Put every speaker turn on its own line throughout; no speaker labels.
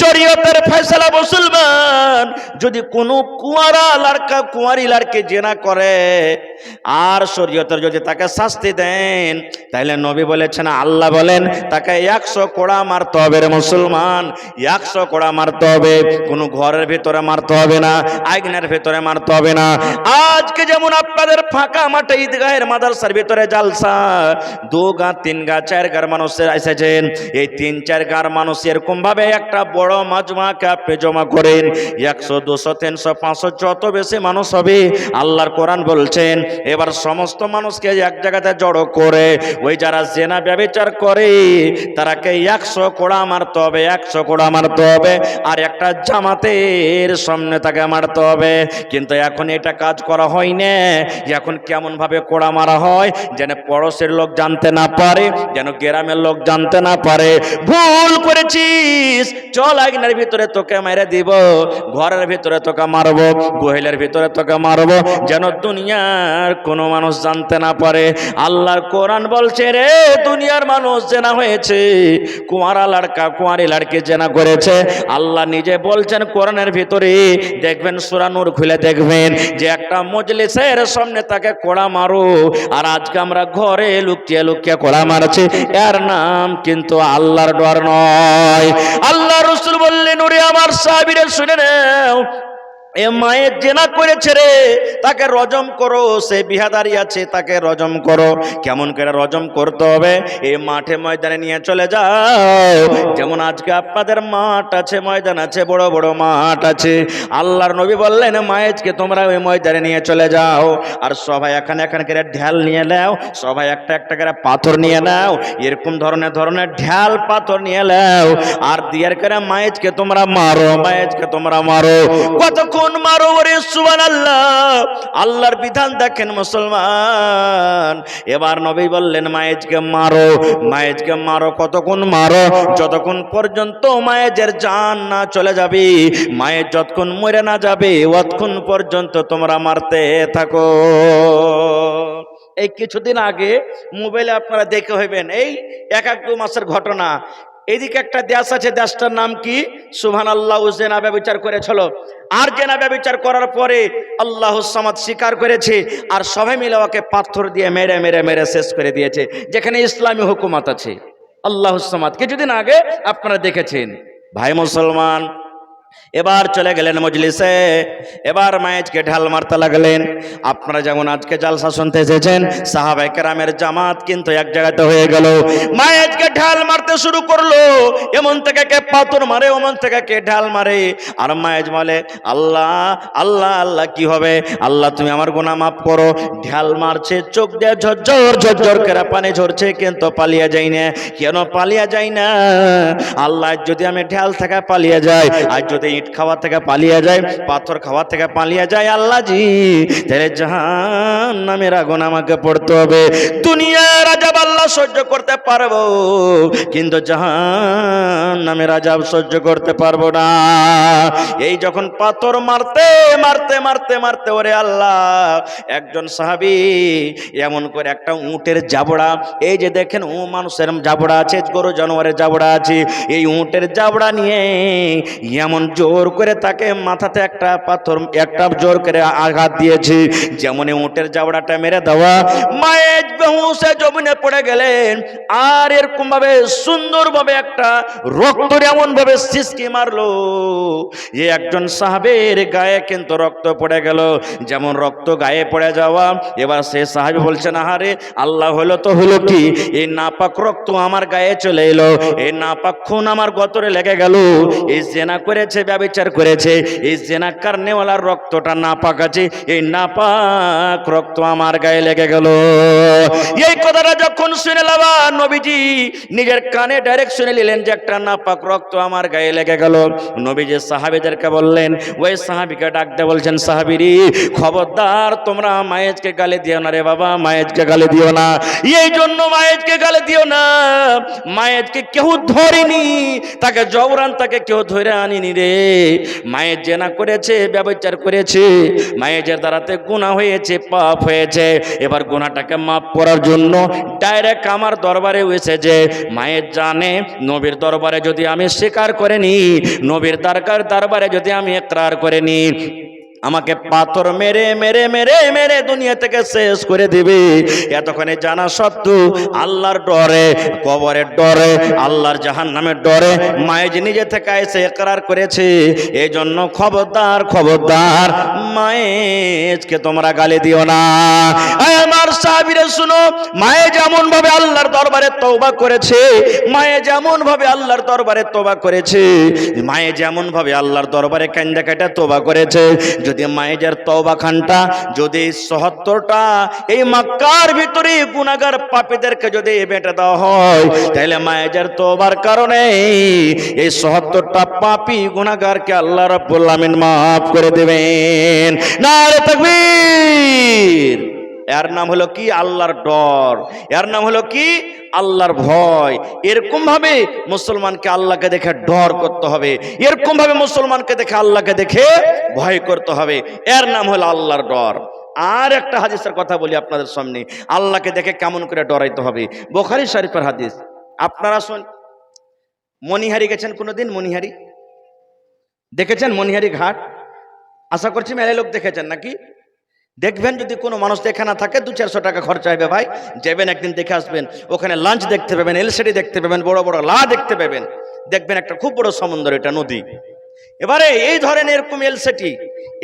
শরীয়তের ফয়সালা মুসলমান, যদি কোনো কুঁয়ারি লড়কে জেনা করে আর শরীয়তের যদি তাকে শাস্তি দেন, তাহলে নবী বলেছেন, আল্লাহ বলেন তাকে 100 কোড়া মারতে হবে রে মুসলমান, 100 কোড়া মারতে হবে। কোনো ঘরের ভিতরে মারতে হবে না, আইনের ভিতরে মারতে হবে না। আজকে যেমন আপনাদের ফাঁকা মাঠে ঈদগাহের মাদ্রাসার ভিতরে জালসা, 2 গা 3 গা 4 গার মানুষের এসেছেন, এই 3-4 গার মানুষ এরকম ভাবে একটা বড় মাজমাকে আপনি জমা করেন, 100 200 300 500 যত বেশি মানুষ হবে, আল্লাহর কোরআন বলছেন এবার সমস্ত মানুষকে এক জায়গাতে জড়ো করে ওই যারা জেনা ব্যভিচার করে তারাকে 100 কোড়া মারতে হবে, 100 কোড়া মারতে হবে, আর একটা জামাতের সামনে তাকে মারতে হবে। কিন্তু এখন এটা কাজ করা হয় না। এখন কেমন ভাবে কোড়া মারা হয় যেন পড়োশের লোক জানতে না পারে, যেন গ্রামের লোক জানতে না পারে। ভুল করেছিস, চল আইনের ভিতরে তোকে মেরে দিব, ঘরের ভিতরে তোকে মারবো, গোহেলের ভিতরে তোকে মারবো, যেন দুনিয়ার কোনো মানুষ জানতে না পারে। আল্লাহর কোরআন বলছে রে দুনিয়ার মানুষ জেনা হয়েছে, কুঁয়ারি লড়কি জেনা করেছে। আল্লাহ নিজে বলছেন কোরআনের ভিতরে, দেখবেন সূরা নূর খুলে দেখবেন যে একটা মজলিসের সামনে তাকে কোড়া মারো, আর আজকে আমরা ঘরে লুকিয়ে লুকিয়ে কোড়া মারছি, এর নাম কিন্তু আল্লাহর ডর নয়। আল্লাহ রাসূল বললেন, ওরে আমার সাহাবীরা শুনে নাও, এ মায়ের জেনা করেছে রে, তাকে রজম করো, সে বিহাদারি আছে তাকে রজম করো। কেমন করে রজম করতে হবে? এই মাঠে ময়দানে নিয়ে চলে যাও। যেমন আজকে আপনাদের মাঠ আছে, ময়দান আছে, বড় বড় মাঠ আছে। আল্লাহর নবী বললেন মায়েজকে তোমরা ওই ময়দানে নিয়ে চলে যাও, আর সবাই এখানে করে ঢাল নিয়ে নাও, সবাই একটা একটা করে পাথর নিয়ে নাও, এরকম ধরনের ঢাল পাথর নিয়ে নাও, আর দিয়ার করে মায়েজকে তোমরা মারো, মায়েজকে তোমরা মারো। কতক্ষণ মারো? ওরে সুবহানাল্লাহ, আল্লাহর বিধান দেখেন মুসলমান। এবার নবী বললেন মায়েজকে মারো, মায়েজকে মারো। কতক্ষণ মারো? যতক্ষণ পর্যন্ত মায়েজের জান না চলে যাবে, মায়ের যতক্ষণ মরে না যাবে, ততক্ষণ পর্যন্ত তোমরা মারতে থাকো। এই কিছুদিন আগে মোবাইলে আপনারা দেখে হইবেন, এই 1-2 মাসের ঘটনা। এইদিকে একটা দেশ আছে, দেশটার নাম কি? সুবহানাল্লাহ, জেনা ব্যভিচার করেছিল, আর জেনা ব্যভিচার করার পরে আল্লাহুস সামাদ স্বীকার করেছে, আর সবাই মিলে ওকে পাথর দিয়ে মেরে মেরে মেরে শেষ করে দিয়েছে, যেখানে ইসলামী হুকুমত আছে। আল্লাহুস সামাদ কিছুদিন আগে আপনারা দেখেছেন। ভাই মুসলমান, এবার চলে গেলেন মজলিসে, এবার মায়েজকে ঢাল মারতে লাগলেন। আপনারা যেমন আজকে জালসা শুনতে এসেছেন, সাহাবায়ে কেরামের জামাত কিন্তু এক জায়গাতে হয়ে গেল। মায়েজকে ঢাল মারতে শুরু করলো, এমন থেকে কে পাথর মারে, ওমন থেকে কে ঢাল মারে, আর মায়েজ বলে আল্লাহ আল্লাহ আল্লাহ। কি হবে? আল্লাহ তুমি আমার গুনাহ মাফ করো। ঢাল মারছে, চোখ দিয়ে ঝরঝর ঝরঝর করে পানি ঝরছে, কিন্তু পালিয়ে যায় না। কেন পালিয়ে যায় না? আল্লাহ যদি আমি ঢাল থেকে পালিয়ে যাই, আর যদি ইট খাওয়া থেকে পালিয়ে যায়, পাথর খাওয়া থেকে পালিয়ে যায়, আল্লাহ জি তাহলে জাহান্নামের আগুন আমাকে পড়তে হবে। দুনিয়ার আযাব আল্লাহ সহ্য করতে পারবো, কিন্তু জাহান্নামের আযাব সহ্য করতে পারবো না। এই যখন পাথর মারতে মারতে মারতে মারতে, ওরে আল্লাহ, একজন সাহাবী এমন করে একটা উটের জাবড়া, এই যে দেখেন মানুষের জাবড়া আছে, গরু জানোয়ারের জাবড়া আছে, এই উটের জাবড়া নিয়ে এমন জোর করে তাকে মাথাতে একটা পাথর, একটা জোর করে আঘাত দিয়েছে, যেমন উটের জাবড়াটা মেরে দেওয়া। মায়ের বেহুশে জমিনে পড়ে গেলেন, আর এরকম ভাবে সুন্দর ভাবে একটা রক্ত এমন ভাবে সিসকি মারলো, যে একজন সাহাবের গায়ে কিন্তু রক্ত পড়ে গেল। যেমন রক্ত গায়ে পড়ে যাওয়া, এবার সে সাহাবী বলছেন আহারে আল্লাহ, হলো তো হলো কি, এই নাপাক রক্ত আমার গায়ে চলে এলো, এই নাপাক খুন আমার গতরে লেগে গেল। এই জেনা করেছে, ব্যভিচার করেছে, এই জেনা কারণেওয়ালার রক্তটা নাপাক আছে, এই নাপাক রক্ত আমার গায়ে লেগে গেল। এই কথাটা যখন শুনে লাবা নবীজি নিজের কানে ডাইরেক্ট শুনে নিলেন যে একটা নাপাক রক্ত আমার গায়ে লেগে গেল। নবীজি সাহাবীদেরকে বললেন, ওই সাহাবীকে ডাক দিয়ে বলছেন, সাহাবীরি খবরদার, তোমরা মায়েজকে গালি দিও না রে বাবা, মায়েজকে গালি দিও না। এই জন্য মায়েজকে গালি দিও না, মায়েজকে কেউ ধরেনি, তাকে জবরান তাকে কেউ ধরে আনিনি রে, মায়ের জেনা করেছে, ব্যভিচার করেছে, মায়ের যে দ্বারাতে গুনাহ হয়েছে, পাপ হয়েছে। এবার গুনাহটাকে মাফ করার জন্য ডাইরেক্ট আমার দরবারে এসেছে। মায়ের জানে নবীর দরবারে যদি আমি স্বীকার করে নি, নবীর দরবারে যদি আমি ইকরার করে নি, আমাকে পাথর মেরে মেরে মেরে মেরে দুনিয়া থেকে শেষ করে দিবে। এতক্ষণে জানা সত্ত্বেও আল্লাহর ডরে, কবরের ডরে, আল্লাহর জাহান্নামের ডরে মায়ে যে নিজে থেকে এসে ইকরার করেছে। এই জন্য খবরদার খবরদার মায়েকে তোমরা গালি দিও না। আমার সাহাবীরা শুনো, মায়ে যেমন ভাবে আল্লাহর দরবারে তওবা করেছে, মায়ে যেমন ভাবে আল্লাহর দরবারে তওবা করেছে, মায়ে যেমন ভাবে আল্লাহর দরবারে কান্দা কাটা তওবা করেছে, যদি মায়ের তওবা খানটা যদি ৭০টা এই মক্কার ভিতরে গুনাহগার পাপীদেরকে যদি বেঁটে দেওয়া হয়, তাহলে মায়ের তওবার কারণে এই ৭০টা পাপী গুনাহগারকে আল্লাহ রাব্বুল আমিন মাফ করে দেবেন। নারে তাকবীর। এর নাম হলো কি? আল্লাহর ডর। এর নাম হলো কি? আল্লাহর ভয়। এরকম ভাবে মুসলমানকে আল্লাহকে দেখে ডর করতে হবে, এরকম ভাবে মুসলমানকে দেখে আল্লাহকে দেখে ভয় করতে হবে। এর নাম হলো আল্লাহর ডর। আর একটা হাদিসের কথা বলি আপনাদের সামনে, আল্লাহকে দেখে কেমন করে ডরাইতে হবে। বুখারী শরীফের হাদিস। আপনারা শুন, মনিহারি গেছেন কোনোদিন? মনিহারি দেখেছেন? মনিহারি ঘাট আশা করছি মেলে লোক দেখেছেন নাকি? দেখবেন যদি কোনো মানুষ দেখে না থাকে ২-৪০০ টাকা খরচা হবে ভাই, যাবেন একদিন দেখে আসবেন। ওখানে লাঞ্চ দেখতে পাবেন, এলসিডি দেখতে পাবেন, বড় বড় লা দেখতে পাবেন। দেখবেন একটা খুব বড় সমুদ্র, এটা নদী। এবারে এই ধরেন এরকম এলসিডি,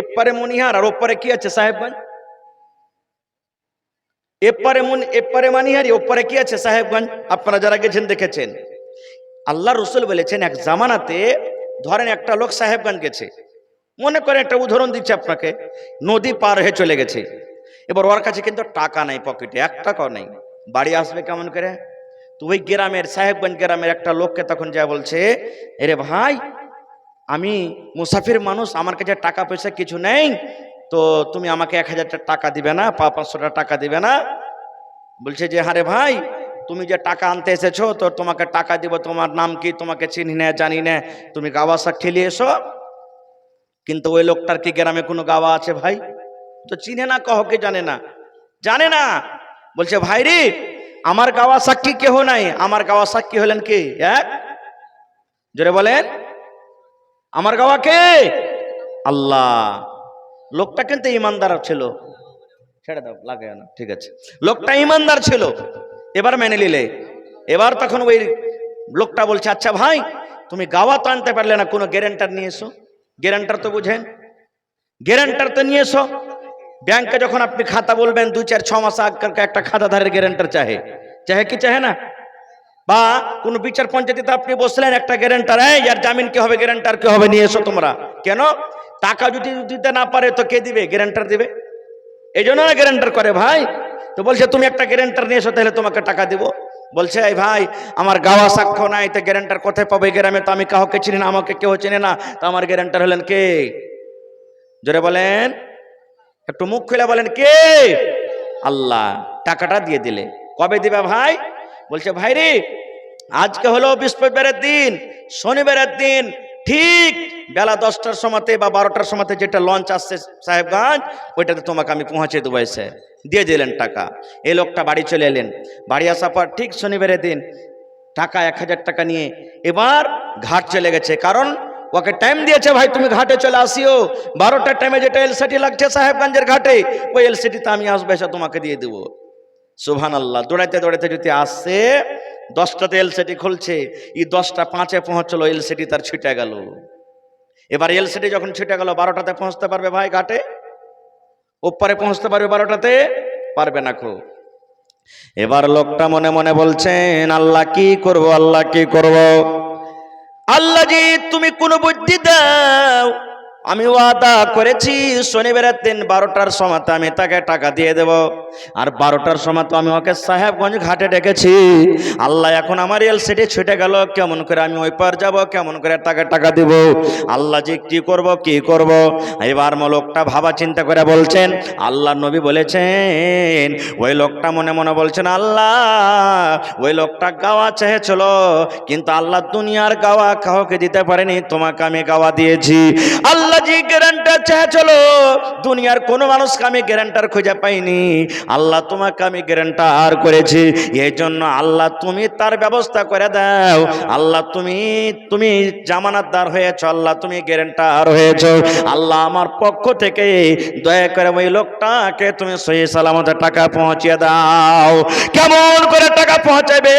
এপারে মনিহার আর ওপারে কি আছে? সাহেবগঞ্জ। এপারে মনিহারি, ওপারে কি আছে? সাহেবগঞ্জ। আপনারা যারা গেছেন দেখেছেন। আল্লাহ রসুল বলেছেন এক জামানাতে ধরেন একটা লোক সাহেবগঞ্জ গেছে, মনে করে একটা উদাহরণ দিচ্ছে আপনাকে, নদী পার হয়ে চলে গেছে। এবার ওর কাছে কিন্তু টাকা নাই, পকেটে ১ টাকাও নেই। বাড়ি আসবে কেমন করে? তো ওই গ্রামের, সাহেবগঞ্জ গ্রামের একটা লোককে তখন যা বলছে, এরে ভাই, আমি মুসাফির মানুষ, আমার কাছে টাকা পয়সা কিছু নেই, তো তুমি আমাকে ১০০০ টাকা দিবে না? ৫০০ টাকা দিবে না? বলছে যে হারে ভাই, তুমি যে টাকা আনতে এসেছো, তো তোমাকে টাকা দিব। তোমার নাম কি? তোমাকে চিনি না, জানি না, তুমি গাওয়া শাক খেলে এসো। কিন্তু ওই লোকটার কি গ্রামে কোনো গাওয়া আছে ভাই? তো চিনে না, কহকে জানে না, জানে না। বলছে ভাই রে, আমার গাওয়া সাক্ষী কেহ নাই, আমার গাওয়া সাক্ষী হলেন কে? এক জোরে বলেন, আমার গাওয়া কে? আল্লাহ। লোকটা কিন্তু ইমানদার ছিল, ছেড়ে দাও, লাগে না, ঠিক আছে। লোকটা ইমানদার ছিল, এবার মেনে নিলে। এবার তখন ওই লোকটা বলছে, আচ্ছা ভাই, তুমি গাওয়া তো আনতে পারলে না, কোনো গ্যারান্টার নিয়ে এসো। গ্যারান্টার তো বুঝেন, গ্যারান্টার তো নিয়ে এসো। ব্যাংকে যখন আপনি খাতা বলবেন ২-৪-৬ মাস আগের একটা খাতাধারের গ্যারান্টার চাহে, চাহে কি চাহে না? বা কোনো বিচার পঞ্চায়েতে আপনি বসলেন, একটা গ্যারান্টার, ইয়ার জামিন কে হবে, গ্যারান্টার কে হবে, নিয়ে এসো তোমরা। কেন? টাকা যদি দিতে না পারে তো কে দিবে? গ্যারান্টার দিবে। এই জন্য না গ্যারান্টার করে ভাই। তো বলছে তুমি একটা গ্যারান্টার নিয়ে এসো, তাহলে তোমাকে টাকা দিব। বলছে এই ভাই, আমার গাওয়া সাক্ষ্য নাই, তো গ্যারান্টার কোথায় পাবে? গ্রামে তো আমি কাউকে চিনি না, আমাকে কেউ চেনে না, তো আমার গ্যারান্টার হলেন কে? জোরে বলেন, একটু মুখ খুলে বলেন, কে? আল্লাহ। টাকাটা দিয়ে দিলে। কবে দিবে ভাই? বলছে ভাই রে, আজকে হলো বৃহস্পতিবারের দিন, শনিবারের দিন, ঠিক বেলা 10টার সময়তে বা 12টার সময়তে যেটা লঞ্চ আসছে সাহেবগঞ্জ, ওইটাতে তোমাকে আমি পৌঁছে দেবো। এসে দিয়ে দিলেন টাকা। এই লোকটা বাড়ি চলে এলেন। বাড়ি আসার পর ঠিক শনিবারের দিন টাকা ১০০০ টাকা নিয়ে এবার ঘাট চলে গেছে। কারণ ওকে টাইম দিয়েছে, ভাই তুমি ঘাটে চলে আসিও, 12টার টাইমে যেটা এলসিটি লাগছে সাহেবগঞ্জের ঘাটে, ওই এলসিটিতে আমি আসবো, এসে তোমাকে দিয়ে দেবো। সুবহানাল্লাহ। দৌড়াইতে দৌড়াইতে যদি আসছে, 10টাতে এলসিটি খুলছে, এই 10টা 5-এ পৌঁছলো, এলসিটি তার ছিটে গেল। এবার এলসিটি যখন ছিটে গেল, 12টাতে পৌঁছতে পারবে ভাই ঘাটে? ওপারে পৌঁছতে পারবে 12টাতে? পারবে না খো। এবার লোকটা মনে মনে বলছেন, আল্লাহ কি করব, আল্লাহ কি করব? আল্লাহ জি তুমি কোন বুদ্ধি দাও, আমি ওয়াদা করেছি শনিবারের দিন 12টার সময় আমি তাকে টাকা দিয়ে দেব। আর 12টার সময় তো আমি ওকে সাহেবগঞ্জ ঘাটে ডেকেছি। আল্লাহ এখন আমার এলসিডি ছুটে গেল, কেমন করে আমি ওই পার যাব, কেমন করে তাকে টাকা দিব। আল্লাহ যে কি করব। এবার লোকটা ভাবা চিন্তা করে বলছেন, আল্লাহ নবী বলেছেন, ওই লোকটা মনে মনে বলছেন, আল্লাহ ওই লোকটা গাওয়া চেয়েছিল, কিন্তু আল্লাহ দুনিয়ার গাওয়া কাউকে দিতে পারেনি, তোমাকে আমি গাওয়া দিয়েছি। আল্লাহ যে গ্যারান্টার চেয়েছিল, দুনিয়ার কোনো মানুষকে আমি গ্যারান্টার খুঁজে পাইনি, আল্লাহ তোমাকে আমি গ্যারান্টার করেছি। এই জন্য আল্লাহ তুমি তার ব্যবস্থা করে দাও। আল্লাহ তুমি জামানতদার হয়েছ, আল্লাহ তুমি গ্যারান্টার হয়েছ। আল্লাহ আমার পক্ষ থেকে দয়া করে ওই লোকটাকে তুমি সহি সালামতে টাকা পৌঁছিয়ে দাও। কেমন করে টাকা পৌঁছাবে?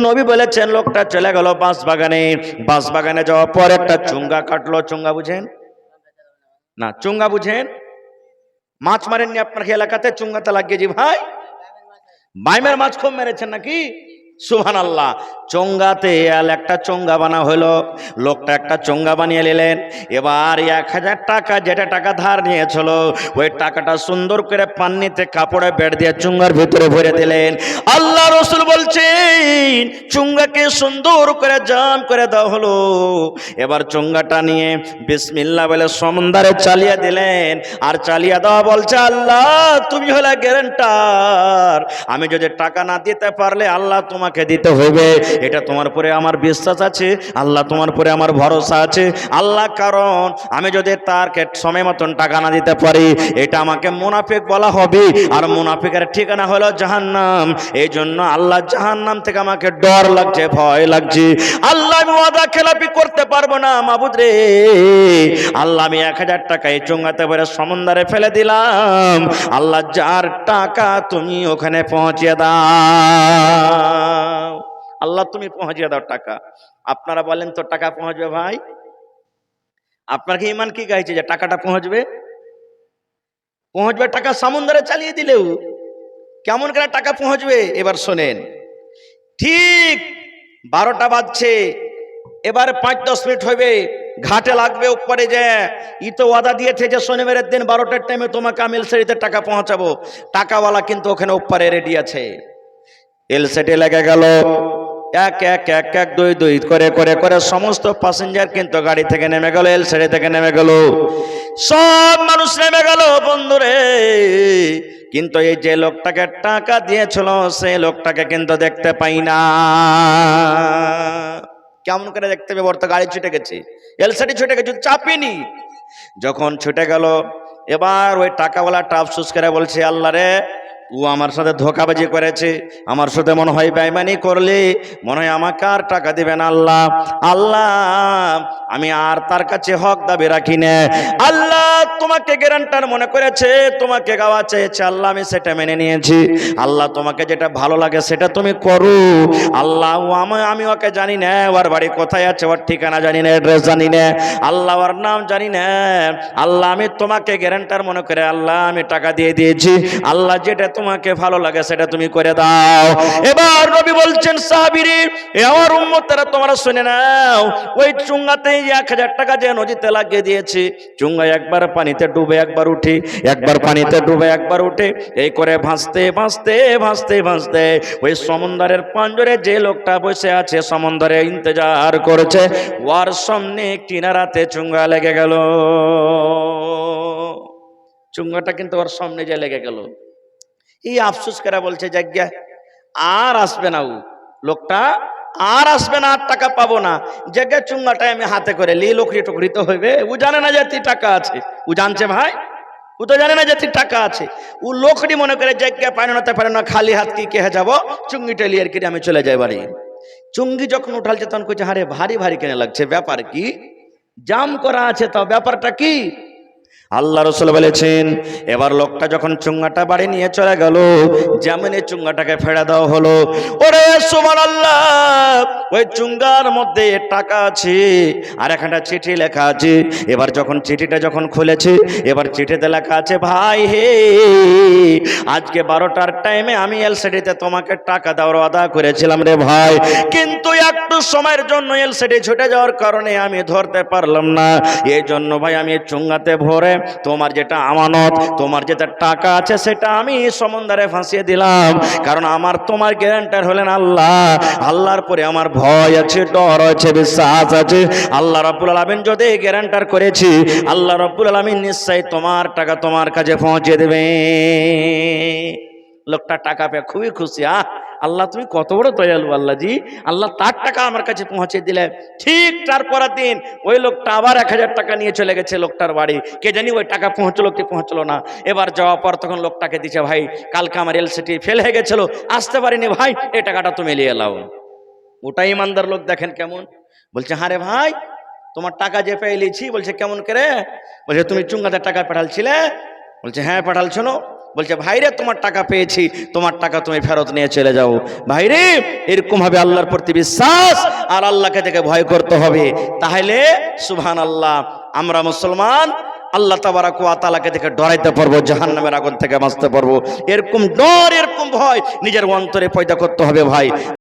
নবী বলেছেন, লোকটা চলে গেল বাঁশবাগানে যাওয়ার পর একটা চুঙ্গা কাটলো। চুঙ্গা বুঝেন না? চুঙ্গা বুঝেন? মাছ মারেননি আপনার এলাকাতে? চুঙ্গাতে লাগিয়েছি ভাই, বাইমের মাছ খুব মেরেছেন নাকি? সুবহানাল্লাহ। চোঙ্গাতে একটা চোঙ্গা বানা হলো। লোকটা একটা চোঙ্গা বানিয়ে নিলেন। এবার 1000 টাকা, যেটা টাকা ধার নিয়েছিল, ওই টাকাটা সুন্দর করে পান্নিতে কাপড়ে বেড় দিয়ে চোঙ্গার ভিতরে ভরে দিলেন। আল্লাহ রাসূল বলছেন, চোঙ্গাকে সুন্দর করে জাম করে দেওয়া হলো। এবার চোঙ্গাটা নিয়ে বিসমিল্লাহ বলে সমুদ্রে চালিয়ে দিলেন। আর চালিয়ে দেওয়া বলছে, আল্লাহ তুমি হলে গ্যারান্টার, আমি যদি টাকা না দিতে পারলে আল্লাহ তোমাকে দিতে হবে। এটা তোমার পরে আমার বিশ্বাস আছে, আল্লাহ তোমার পরে আমার ভরসা আছে। আল্লাহ, কারণ আমি যদি তার সময় মতন টাকা না দিতে পারি, এটা আমাকে মুনাফিক বলা হবে, আর মুনাফিকের ঠিকানা হলো জাহান্নাম। এই জন্য আল্লাহ, জাহান্নাম থেকে আমাকে ডর লাগছে, ভয় লাগছে। আল্লাহ, আমি ওয়াদা খেলাপি করতে পারবো না মাবুদ রে। আল্লাহ, আমি 1000 টাকা এই চোঙ্গাতে ভরে সমুদ্রে ফেলে দিলাম। আল্লাহ, যার টাকা তুমি ওখানে পৌঁছে দাও। আল্লাহ তুমি পৌঁছে দাও টাকা। আপনারা বলেন তো টাকা পৌঁছবে ভাই? আপনার কি ইমান কি গাইছে যে টাকাটা পৌঁছবে? টাকা সমুদ্রে চালিয়ে দিলেও কেমন করে টাকা পৌঁছবে? এবার শোনেন, ঠিক 12টা বাজছে, এবার 5-10 মিনিট হবে, ঘাটে লাগবে উপরে যে ই তো ওয়াদা দিয়েছে যে শনিবারের দিন 12টার টাইমে তোমাকে আমি এলসেডিতে টাকা পৌঁছাবো। টাকাওয়ালা কিন্তু ওখানে উপরে রেডি আছে। এলসেডি লেগে গেল। এক দুই করে সমস্ত প্যাসেঞ্জার কিন্তু গাড়ি থেকে নেমে গেল, এলসেডি থেকে নেমে গেল, সব মানুষ নেমে গেল বন্ধুরে। কিন্তু এই যে লোকটাকে টাকা দিয়েছিল, সেই লোকটাকে কিন্তু দেখতে পাই না। কেমন করে দেখতে হবে? বর্ত গাড়ি ছুটে গেছে, এলসিডি ছুটে গেছে, চাপিনি। যখন ছুটে গেল, এবার ওই টাকাওয়ালাটা আফসোস করে বলছে, আল্লাহ রে, ও আমার সাথে ধোঁকাবাজি করেছে, আমার সাথে মনে হয় বেঈমানি করলে, মনে হয় আমাকে আর টাকা দিবেন। আল্লাহ, আমি আর তার কাছে হক দাবি রাখি না। আল্লাহ তোমাকে গ্যারান্টার মনে করেছে, তোমাকে গাওয়া চেয়েছে, আল্লাহ আমি সেটা মেনে নিয়েছি। আল্লাহ তোমাকে যেটা ভালো লাগে সেটা তুমি করো। আল্লাহ, আমি ওকে জানি না, ওর বাড়ি কোথায় আছে, ওর ঠিকানা জানি না, অ্যাড্রেস জানি না, আল্লাহ ওর নাম জানি না। আল্লাহ, আমি তোমাকে গ্যারান্টার মনে করে আল্লাহ আমি টাকা দিয়ে দিয়েছি। আল্লাহ, যেটা তোমাকে ভালো লাগে সেটা তুমি করে দাও। এবার নবী বলছেন, সাহাবীরে, আমার উম্মতেরা তোমরা শুনে নাও, ওই চুঙ্গাতে 1000 টাকা যে নদীতে লাগিয়ে দিয়েছি, চুঙ্গা একবার পানিতে ডুবে একবার উঠে, একবার পানিতে ডুবে একবার উঠে, এই করে ভাসতে ওই সমুদ্রের পাঞ্জরে যে লোকটা বসে আছে, সমুদ্রে ইন্তজার করেছে, ওর সামনে কিনারাতে চুঙ্গা লেগে গেল। চুঙ্গাটা কিন্তু ওর সামনে যে লেগে গেল। এই আফসোস করে বলছে, জায়গা আর আসবে না, ও লোকটা আর আসবে না, আর টাকা পাবো না। জায়গা চুঙ্গাটাই আমি হাতে করে লি, লোকরি টুকরি তো হইবে। ও জানে না যে টাকা আছে, ও জানছে ভাই, ও তো জানে না যে টাকা আছে। ও লোকরি মনে করে জায়গা পারে না, খালি হাত কি কে যাবো, চুঙ্গিটা লিয়ার কিনে আমি চলে যাই বাড়ি। চুঙ্গি যখন উঠালছে তখন কইছে, হারে ভারী ভারী কেনে লাগছে, ব্যাপার কি? জাম করা আছে, তাও ব্যাপারটা কি? আল্লাহ রাসূল বলেছেন, এবার লোকটা যখন চুঙ্গাটা বাড়ি নিয়ে চলে গেল, যেমনি চুঙ্গাটাকে ফেলে দেওয়া হলো, ওরে সুবহানাল্লাহ, ওই চুঙ্গার মধ্যে টাকা আছে আর একটা চিঠি লেখা আছে। এবার যখন চিঠিটা যখন খুলেছে, এবার চিঠিতে লেখা আছে, ভাই হে, আজকে 12টার টাইমে আমি এলসিডিতে তোমাকে টাকা দেওয়ার ওয়াদা করেছিলাম রে ভাই, কিন্তু একটু সময়ের জন্য এলসিডি ছুটে যাওয়ার কারণে আমি ধরতে পারলাম না। এই জন্য ভাই আমি চুঙ্গাতে ভরে তোমার যেটা আমানত, তোমার যেটা টাকা আছে সেটা আমি সমুদ্রে ফাঁসিয়ে দিলাম। কারণ আমার তোমার গ্যারান্টার হলেন আল্লাহ। আল্লাহর পরে আমার ভয় আছে, ডর আছে, বিশ্বাস আছে। আল্লাহ রাব্বুল আলামিন যদি গ্যারান্টার করেছি, আল্লাহ রাব্বুল আলামিন নিশ্চয়ই তোমার টাকা তোমার কাছে পৌঁছে দেবে। লোকটা টাকা পেয়ে খুবই খুশি। আল্লাহ তুমি কত বড় দয়ালু আল্লাহ জি, আল্লাহ তার টাকা আমার কাছে পৌঁছে দিলে। ঠিক তার পরের দিন ওই লোকটা আবার 1000 টাকা নিয়ে চলে গেছে লোকটার বাড়ি। কে জানি ওই টাকা পৌঁছলো কি পৌঁছলো না। এবার যাওয়ার পর তখন লোকটাকে দিচ্ছে, ভাই কালকে আমার এলসিডি ফেল হয়ে গেছিল, আসতে পারিনি ভাই, এই টাকাটা তুমি নিয়ে এলাও। ওটাই ইমানদার লোক, দেখেন কেমন বলছে, হ্যাঁ রে ভাই তোমার টাকা যে পেয়ে লিছি। বলছে কেমন করে? বলছে তুমি চুঙ্গাতে টাকা পাঠালছিলে? বলছে হ্যাঁ পাঠালছো। বলছে ভাইরে তোমার টাকা পেয়েছি, তোমার টাকা তুমি ফেরত নিয়ে চলে যাও। ভাইরে এরকম ভাবে আল্লাহর প্রতি বিশ্বাস আর আল্লাহকে থেকে ভয় করতে হবে, তাহলে সুবহানাল্লাহ আমরা মুসলমান আল্লাহ তাবারাক ওয়া তাআলাকে থেকে ডরাইতে পারবো, জাহান্নামের আগুন থেকে বাঁচতে পারবো। এরকম ডর, এরকম ভয় নিজের অন্তরে পয়দা করতে হবে ভাই।